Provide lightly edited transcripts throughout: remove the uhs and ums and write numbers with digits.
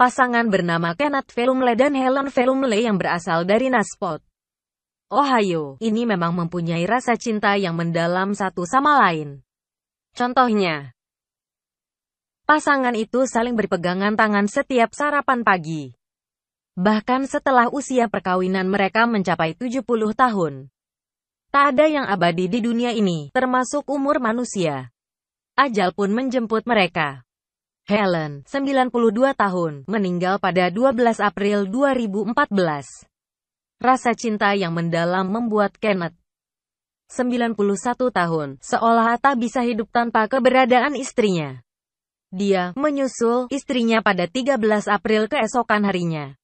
Pasangan bernama Kenneth Velumle dan Helen Velumle yang berasal dari Nasport, Ohio, ini memang mempunyai rasa cinta yang mendalam satu sama lain. Contohnya, pasangan itu saling berpegangan tangan setiap sarapan pagi. Bahkan setelah usia perkawinan mereka mencapai 70 tahun. Tak ada yang abadi di dunia ini, termasuk umur manusia. Ajal pun menjemput mereka. Helen, 92 tahun, meninggal pada 12 April 2014. Rasa cinta yang mendalam membuat Kenneth, 91 tahun, seolah tak bisa hidup tanpa keberadaan istrinya. Dia menyusul istrinya pada 13 April keesokan harinya.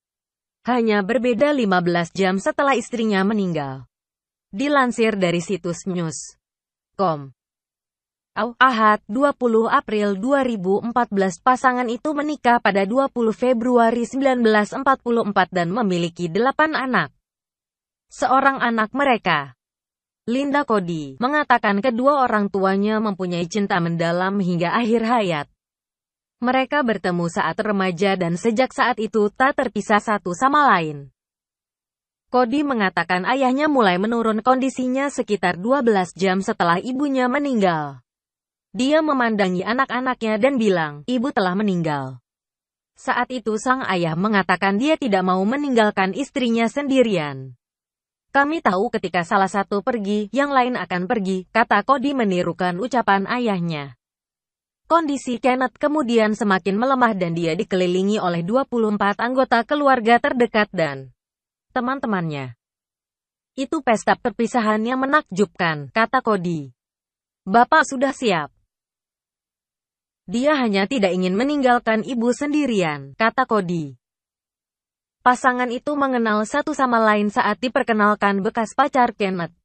Hanya berbeda 15 jam setelah istrinya meninggal. Dilansir dari situs news.com. Ahad, 20 April 2014, pasangan itu menikah pada 20 Februari 1944 dan memiliki 8 anak. Seorang anak mereka, Linda Cody, mengatakan kedua orang tuanya mempunyai cinta mendalam hingga akhir hayat. Mereka bertemu saat remaja dan sejak saat itu tak terpisah satu sama lain. Cody mengatakan ayahnya mulai menurun kondisinya sekitar 12 jam setelah ibunya meninggal. Dia memandangi anak-anaknya dan bilang, ibu telah meninggal. Saat itu sang ayah mengatakan dia tidak mau meninggalkan istrinya sendirian. Kami tahu ketika salah satu pergi, yang lain akan pergi, kata Cody menirukan ucapan ayahnya. Kondisi Kenneth kemudian semakin melemah dan dia dikelilingi oleh 24 anggota keluarga terdekat dan teman-temannya. Itu pesta perpisahan yang menakjubkan, kata Cody. Bapak sudah siap. Dia hanya tidak ingin meninggalkan ibu sendirian, kata Cody. Pasangan itu mengenal satu sama lain saat diperkenalkan bekas pacar Kenneth.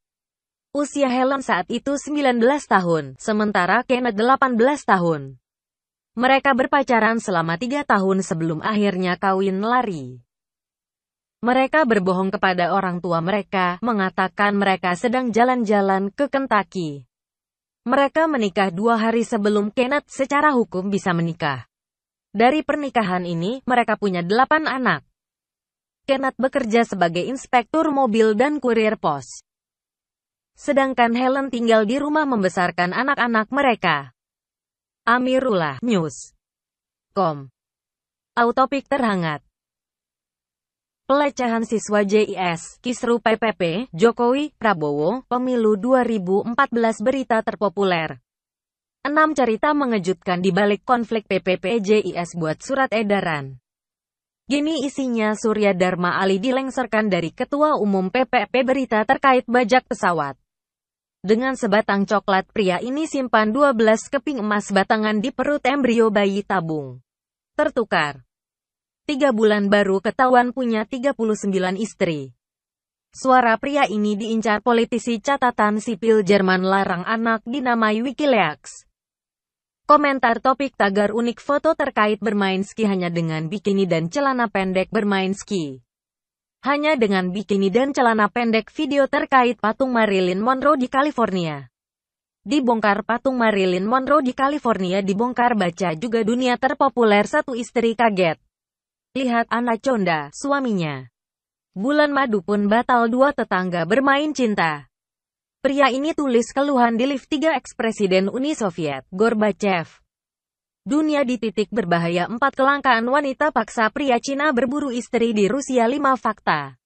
Usia Helen saat itu 19 tahun, sementara Kenneth 18 tahun. Mereka berpacaran selama 3 tahun sebelum akhirnya kawin lari. Mereka berbohong kepada orang tua mereka, mengatakan mereka sedang jalan-jalan ke Kentucky. Mereka menikah 2 hari sebelum Kenneth secara hukum bisa menikah. Dari pernikahan ini, mereka punya 8 anak. Kenneth bekerja sebagai inspektur mobil dan kurir pos. Sedangkan Helen tinggal di rumah membesarkan anak-anak mereka. Amirullah News.com. Topik terhangat. Pelecehan siswa JIS, kisru PPP, Jokowi, Prabowo, Pemilu 2014 berita terpopuler. 6 cerita mengejutkan di balik konflik PPP JIS buat surat edaran. Gini isinya, Surya Dharma Ali dilengsarkan dari Ketua Umum PPP berita terkait bajak pesawat. Dengan sebatang coklat, pria ini simpan 12 keping emas batangan di perut embrio bayi tabung. Tertukar. 3 bulan baru ketahuan punya 39 istri. Suara pria ini diincar politisi catatan sipil Jerman larang anak dinamai Wikileaks. Komentar topik tagar unik foto terkait bermain ski hanya dengan bikini dan celana pendek bermain ski. Hanya dengan bikini dan celana pendek video terkait patung Marilyn Monroe di California. Dibongkar patung Marilyn Monroe di California dibongkar, baca juga dunia terpopuler satu istri kaget. Lihat anak conda, suaminya. Bulan madu pun batal, 2 tetangga bermain cinta. Pria ini tulis keluhan di lift 3 ex-presiden Uni Soviet, Gorbachev. Dunia di titik berbahaya, 4 kelangkaan wanita paksa pria Cina berburu istri di Rusia, 5 fakta.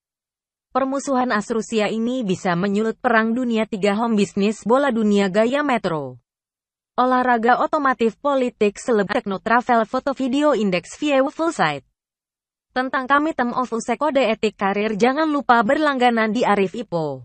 Permusuhan As-Rusia ini bisa menyulut perang dunia 3 home bisnis bola dunia gaya metro. Olahraga otomotif politik seleb tekno travel foto video indeks view full site. Tentang kami tem of use kode etik karir jangan lupa berlangganan di Arif Ipo.